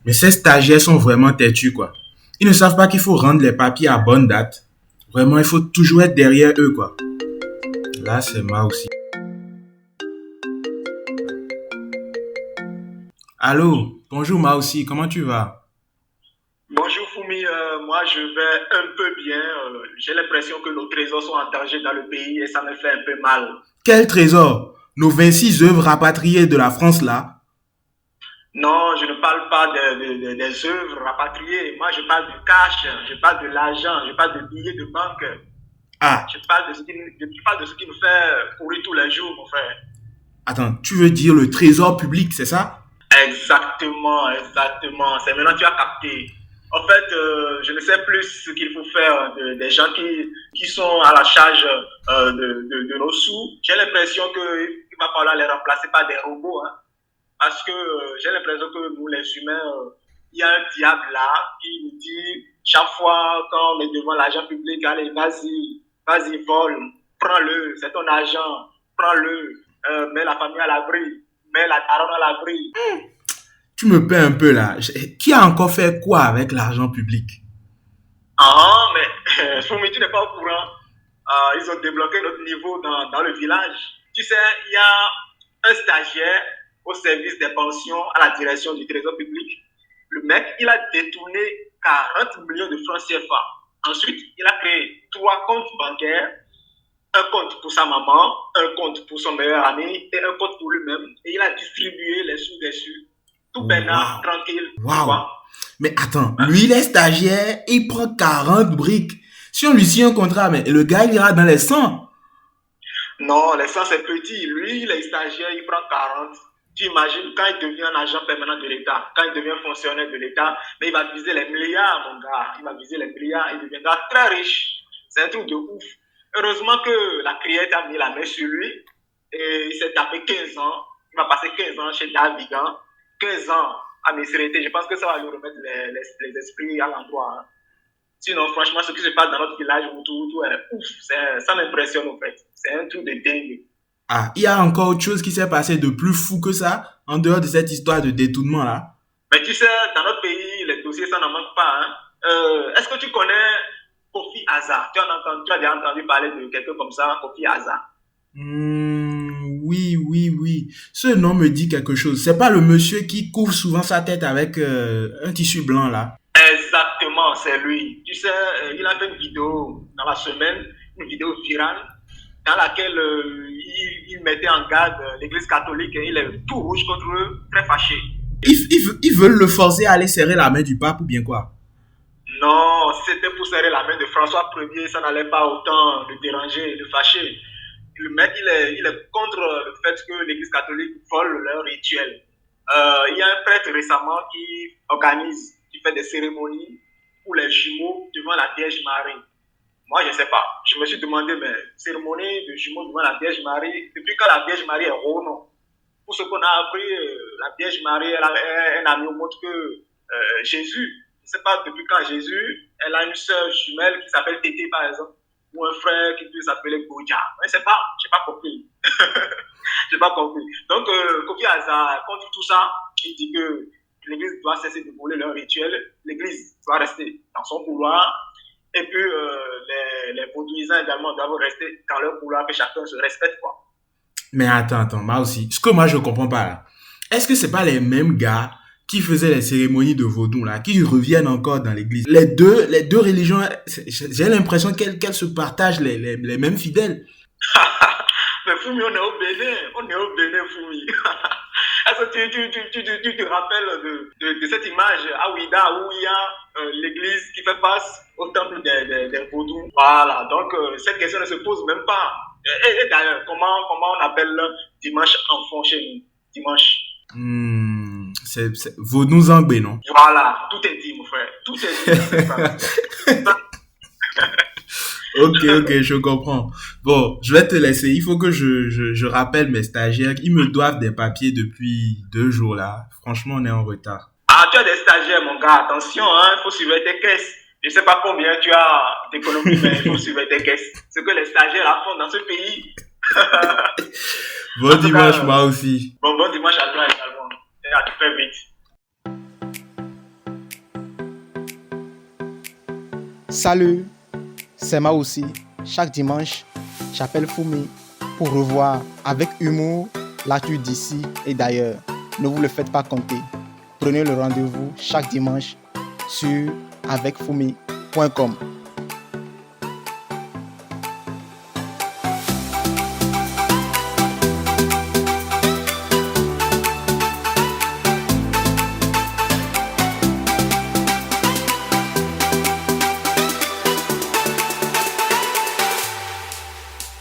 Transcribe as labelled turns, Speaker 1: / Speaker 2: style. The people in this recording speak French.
Speaker 1: Mais ces stagiaires sont vraiment têtus, quoi. Ils ne savent pas qu'il faut rendre les papiers à bonne date. Vraiment, il faut toujours être derrière eux, quoi. Là, c'est moi aussi. Allô, bonjour moi aussi, comment tu vas?
Speaker 2: Bonjour Fumi, moi je vais un peu bien. J'ai l'impression que nos trésors sont en danger dans le pays et ça me fait un peu mal.
Speaker 1: Quel trésor? Nos 26 œuvres rapatriées de la France, là?
Speaker 2: Non, je ne parle pas des œuvres rapatriées. Moi je parle du cash, je parle de l'argent, je parle de billets de banque.
Speaker 1: Ah,
Speaker 2: Je parle de ce qui nous fait courir tous les jours, mon frère.
Speaker 1: attends, tu veux dire le trésor public, c'est ça?
Speaker 2: Exactement, exactement. C'est maintenant que tu as capté. En fait, je ne sais plus ce qu'il faut faire des gens qui sont à la charge de nos sous. J'ai l'impression qu'il va falloir les remplacer par des robots. Hein, parce que j'ai l'impression que nous, les humains, il y a un diable là qui nous dit chaque fois quand on est devant l'argent public, allez, vas-y, vas-y, vole, prends-le, c'est ton argent, prends-le, mets la famille à l'abri, mets la daronne à l'abri.
Speaker 1: Tu me paies un peu là. Qui a encore fait quoi avec l'argent public?
Speaker 2: Ah, mais Foumi, tu n'es pas au courant. Ils ont débloqué notre niveau dans le village. Tu sais, il y a un stagiaire au service des pensions à la direction du trésor public. Le mec, il a détourné 40 millions de francs CFA. Ensuite, il a créé trois comptes bancaires, un compte pour sa maman, un compte pour son meilleur ami et un compte pour lui-même. Et il a distribué les sous dessus. Tout peinard,
Speaker 1: Waouh,
Speaker 2: tranquille, tu
Speaker 1: waouh.
Speaker 2: vois.
Speaker 1: Mais attends, lui il est stagiaire, il prend 40 briques. Si on lui signe un contrat, mais le gars il ira dans les 100.
Speaker 2: Non, les 100 c'est petit. Lui, il est stagiaire, il prend 40. Tu imagines quand il devient un agent permanent de l'État, quand il devient fonctionnaire de l'État, mais il va viser les milliards, mon gars. Il va viser les milliards, il deviendra très riche. C'est un truc de ouf. Heureusement que la criette a mis la main sur lui et il s'est tapé 15 ans. Il va passer 15 ans chez Davigan, 15 ans à Mesrete. Je pense que ça va lui remettre les esprits à l'endroit. Hein. Sinon, franchement, ce qui se passe dans notre village, tout est ouf. Ça m'impressionne, en fait. C'est un truc de dingue.
Speaker 1: Ah, il y a encore autre chose qui s'est passé de plus fou que ça, en dehors de cette histoire de détournement là.
Speaker 2: Mais tu sais, dans notre pays, les dossiers, ça n'en manque pas. Hein. Est-ce que tu connais Kofi Hazard? Tu as déjà entendu parler de quelqu'un comme ça, Kofi Hazard?
Speaker 1: Oui, oui, oui. Ce nom me dit quelque chose. C'est pas le monsieur qui couvre souvent sa tête avec un tissu blanc là.
Speaker 2: Exactement, c'est lui. Tu sais, il a fait une vidéo dans la semaine, une vidéo virale, dans laquelle il mettait en garde l'église catholique et il est tout rouge contre eux, très fâché.
Speaker 1: Ils veulent le forcer à aller serrer la main du pape ou bien quoi?
Speaker 2: Non, si c'était pour serrer la main de François Ier, ça n'allait pas autant le déranger, le fâcher. Le mec, il est contre le fait que l'Église catholique vole leur rituel. Il y a un prêtre récemment qui fait des cérémonies pour les jumeaux devant la Vierge Marie. Moi, je ne sais pas. Je me suis demandé, mais cérémonie de jumeaux devant la Vierge Marie, depuis quand la Vierge Marie est rond, non? Pour ce qu'on a appris, la Vierge Marie, elle a un ami au monde que Jésus. Je ne sais pas depuis quand Jésus, elle a une sœur jumelle qui s'appelle Tété, par exemple, ou un frère qui peut s'appeler Boja. Mais c'est pas, j'ai pas compris. J'ai pas compris. Donc, Kofi Hazard, contre tout ça, il dit que l'Église doit cesser de voler leur rituel, l'Église doit rester dans son couloir, et puis les vaudouisants également doivent rester dans leur couloir, que chacun se respecte, quoi.
Speaker 1: Mais attends, moi aussi. Ce que moi je comprends pas là. Est-ce que c'est pas les mêmes gars qui faisaient les cérémonies de vaudou là, qui reviennent encore dans l'église? Les deux religions, j'ai l'impression qu'elles se partagent les mêmes fidèles.
Speaker 2: Mais Fumi, on est au Bénin. On est au Bénin, Fumi. Est-ce que tu te rappelles de cette image à Ouida où il y a l'église qui fait face au temple des vaudous? Voilà. Donc, cette question ne se pose même pas. Et d'ailleurs, comment on appelle le dimanche enfant chez nous? Dimanche.
Speaker 1: C'est vaudou zangbe, non?
Speaker 2: Voilà. Tout est dit, mon frère. Tout est dit. C'est ça.
Speaker 1: Ok, je comprends. Bon, je vais te laisser. Il faut que je rappelle mes stagiaires. Ils me doivent des papiers depuis 2 jours là. Franchement, on est en retard.
Speaker 2: Ah, tu as des stagiaires, mon gars. Attention, hein, il faut suivre tes caisses. Je ne sais pas combien tu as d'économies, mais il faut suivre tes caisses. Ce que les stagiaires font dans ce pays.
Speaker 1: Bon
Speaker 2: En tout cas,
Speaker 1: dimanche, moi aussi.
Speaker 2: bon dimanche à toi également. Et à très vite.
Speaker 3: Salut, c'est moi aussi. Chaque dimanche, j'appelle Fumi pour revoir avec humour l'actu d'ici et d'ailleurs. Ne vous le faites pas compter. Prenez le rendez-vous chaque dimanche sur avecfumi.com.